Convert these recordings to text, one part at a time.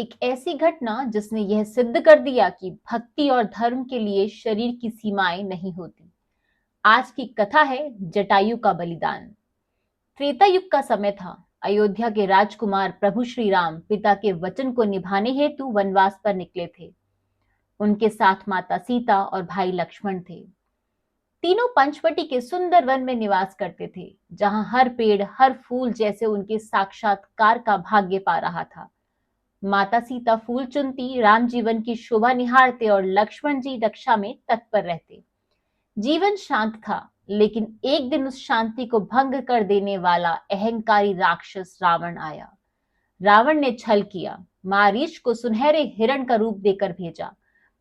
एक ऐसी घटना जिसने यह सिद्ध कर दिया कि भक्ति और धर्म के लिए शरीर की सीमाएं नहीं होती। आज की कथा है जटायु का बलिदान। त्रेता युग का समय था। अयोध्या के राजकुमार प्रभु श्री राम पिता के वचन को निभाने हेतु वनवास पर निकले थे। उनके साथ माता सीता और भाई लक्ष्मण थे। तीनों पंचवटी के सुंदर वन में निवास करते थे, जहां हर पेड़ हर फूल जैसे उनके साक्षात्कार का भाग्य पा रहा था। माता सीता फूल चुनती, राम जीवन की शोभा निहारते और लक्ष्मण जी रक्षा में तत्पर रहते। जीवन शांत था, लेकिन एक दिन उस शांति को भंग कर देने वाला अहंकारी राक्षस रावण आया। रावण ने छल किया, मारीच को सुनहरे हिरण का रूप देकर भेजा।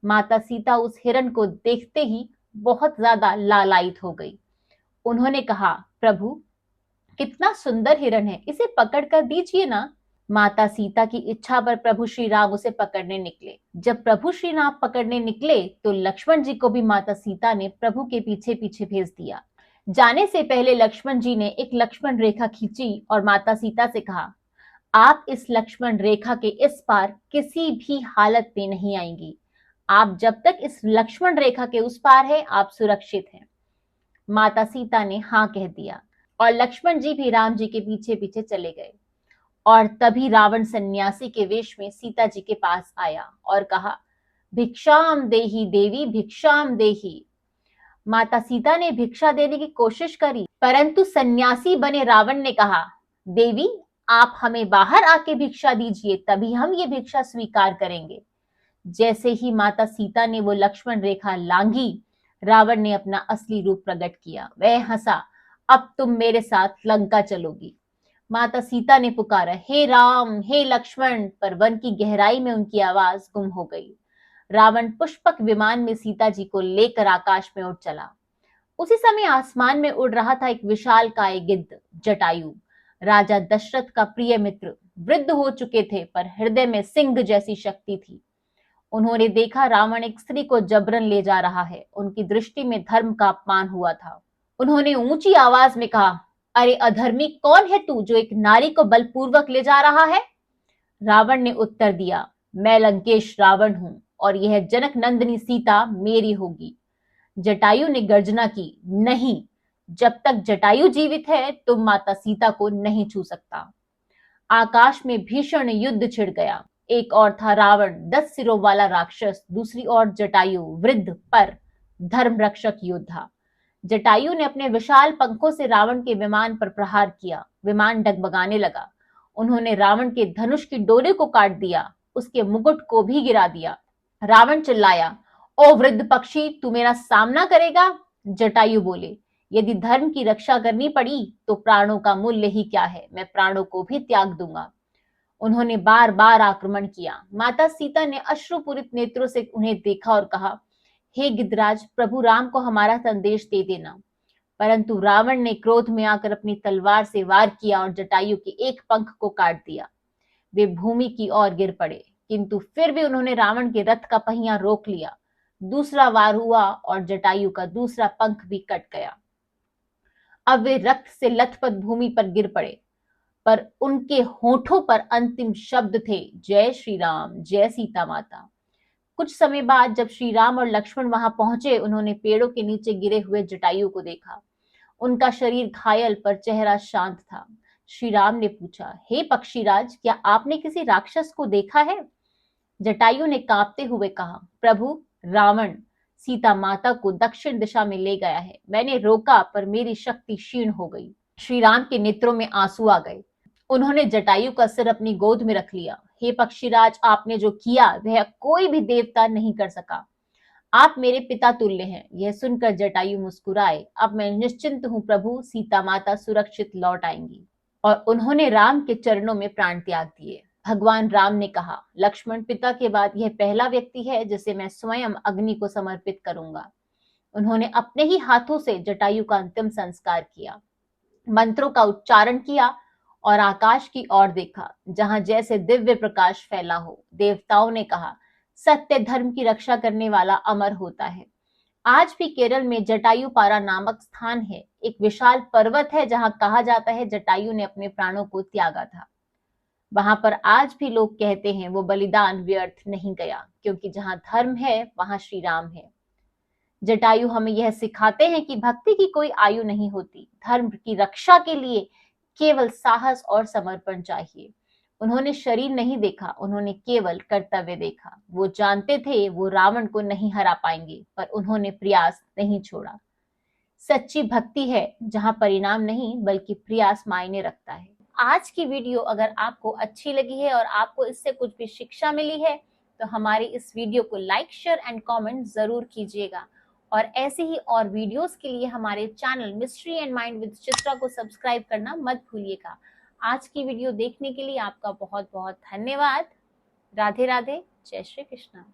माता सीता उस हिरण को देखते ही बहुत ज्यादा लालायित हो गई। उन्होंने कहा, प्रभु, कितना सुंदर हिरण है, इसे पकड़ कर दीजिए ना। माता सीता की इच्छा पर प्रभु श्री राम उसे पकड़ने निकले। जब प्रभु श्री राम पकड़ने निकले तो लक्ष्मण जी को भी माता सीता ने प्रभु के पीछे पीछे भेज दिया। जाने से पहले लक्ष्मण जी ने एक लक्ष्मण रेखा खींची और माता सीता से कहा, आप इस लक्ष्मण रेखा के इस पार किसी भी हालत में नहीं आएंगी। आप जब तक इस लक्ष्मण रेखा के उस पार है, आप सुरक्षित हैं। माता सीता ने हाँ कह दिया और लक्ष्मण जी भी राम जी के पीछे पीछे चले गए। और तभी रावण सन्यासी के वेश में सीता जी के पास आया और कहा, भिक्षाम देही देवी, भिक्षाम देही। माता सीता ने भिक्षा देने की कोशिश करी, परंतु सन्यासी बने रावण ने कहा, देवी, आप हमें बाहर आके भिक्षा दीजिए, तभी हम ये भिक्षा स्वीकार करेंगे। जैसे ही माता सीता ने वो लक्ष्मण रेखा लांघी, रावण ने अपना असली रूप प्रकट किया। वह हंसा, अब तुम मेरे साथ लंका चलोगी। माता सीता ने पुकारा, हे राम, हे लक्ष्मण, पर वन की गहराई में उनकी आवाज गुम हो गई। रावण पुष्पक विमान में सीता जी को लेकर आकाश में उड़ चला। उसी समय आसमान में उड़ रहा था एक विशालकाय गिद्ध, जटायु। राजा दशरथ का प्रिय मित्र। वृद्ध हो चुके थे, पर हृदय में सिंह जैसी शक्ति थी। उन्होंने देखा रावण एक स्त्री को जबरन ले जा रहा है। उनकी दृष्टि में धर्म का अपमान हुआ था। उन्होंने ऊंची आवाज में कहा, अरे अधर्मी, कौन है तू जो एक नारी को बलपूर्वक ले जा रहा है? रावण ने उत्तर दिया, मैं लंकेश रावण हूं और यह जनक नंदिनी सीता मेरी होगी। जटायु ने गर्जना की, नहीं, जब तक जटायु जीवित है तुम माता सीता को नहीं छू सकता। आकाश में भीषण युद्ध छिड़ गया। एक और था रावण, 10 सिरों वाला राक्षस, दूसरी ओर जटायु, वृद्ध पर धर्म रक्षक योद्धा। जटायु ने अपने विशाल पंखों से रावण के विमान पर प्रहार किया। विमान डगमगाने लगा। उन्होंने रावण के धनुष की डोरी को काट दिया, उसके मुकुट को भी गिरा दिया। रावण चिल्लाया, ओ वृद्ध पक्षी, तू मेरा सामना करेगा? जटायु बोले, यदि धर्म की रक्षा करनी पड़ी तो प्राणों का मूल्य ही क्या है, मैं प्राणों को भी त्याग दूंगा। उन्होंने बार बार आक्रमण किया। माता सीता ने अश्रुपूरित नेत्रों से उन्हें देखा और कहा, हे गिद्धराज, प्रभु राम को हमारा संदेश दे देना। परंतु रावण ने क्रोध में आकर अपनी तलवार से वार किया और जटायु के एक पंख को काट दिया। वे भूमि की ओर गिर पड़े, किंतु फिर भी उन्होंने रावण के रथ का पहिया रोक लिया। दूसरा वार हुआ और जटायु का दूसरा पंख भी कट गया। अब वे रक्त से लथपथ भूमि पर गिर पड़े, पर उनके होठों पर अंतिम शब्द थे, जय श्री राम, जय सीता माता। कुछ समय बाद जब श्री राम और लक्ष्मण वहां पहुंचे, उन्होंने पेड़ों के नीचे गिरे हुए जटायु को देखा। उनका शरीर घायल पर चेहरा शांत था। श्री राम ने पूछा, हे पक्षीराज, क्या आपने किसी राक्षस को देखा है? जटायु ने कांपते हुए कहा, प्रभु, रावण सीता माता को दक्षिण दिशा में ले गया है। मैंने रोका, पर मेरी शक्ति क्षीण हो गई। श्री राम के नेत्रों में आंसू आ गए। उन्होंने जटायु का सिर अपनी गोद में रख लिया। हे पक्षीराज, आपने जो किया वह कोई भी देवता नहीं कर सका। आप मेरे पिता तुल्य हैं। यह सुनकर जटायु मुस्कुराए, अब मैं निश्चिंत हूं प्रभु, सीता माता सुरक्षित लौट आएंगी। और उन्होंने राम के चरणों में प्राण त्याग दिए। भगवान राम ने कहा, लक्ष्मण, पिता के बाद यह पहला व्यक्ति है जिसे मैं स्वयं अग्नि को समर्पित करूंगा। उन्होंने अपने ही हाथों से जटायु का अंतिम संस्कार किया, मंत्रों का उच्चारण किया और आकाश की ओर देखा, जहां जैसे दिव्य प्रकाश फैला हो। देवताओं ने कहा, सत्य धर्म की रक्षा करने वाला अमर होता है। आज भी केरल में जटायुपारा नामक स्थान है, एक विशाल पर्वत है जहां कहा जाता है जटायु ने अपने प्राणों को त्यागा था। वहां पर आज भी लोग कहते हैं वो बलिदान व्यर्थ नहीं गया, क्योंकि जहां धर्म है वहां श्री राम है। जटायु हमें यह सिखाते हैं कि भक्ति की कोई आयु नहीं होती। धर्म की रक्षा के लिए केवल साहस और समर्पण चाहिए। उन्होंने शरीर नहीं देखा, उन्होंने केवल कर्तव्य देखा। वो जानते थे वो रावण को नहीं हरा पाएंगे, पर उन्होंने प्रयास नहीं छोड़ा। सच्ची भक्ति है जहां परिणाम नहीं बल्कि प्रयास मायने रखता है। आज की वीडियो अगर आपको अच्छी लगी है और आपको इससे कुछ भी शिक्षा मिली है तो हमारी इस वीडियो को लाइक, शेयर एंड कमेंट जरूर कीजिएगा। और ऐसे ही और वीडियोस के लिए हमारे channel mystery and mind with Chitra को सब्सक्राइब करना मत भूलिएगा। आज की वीडियो देखने के लिए आपका बहुत बहुत धन्यवाद। राधे राधे, जय श्री कृष्णा।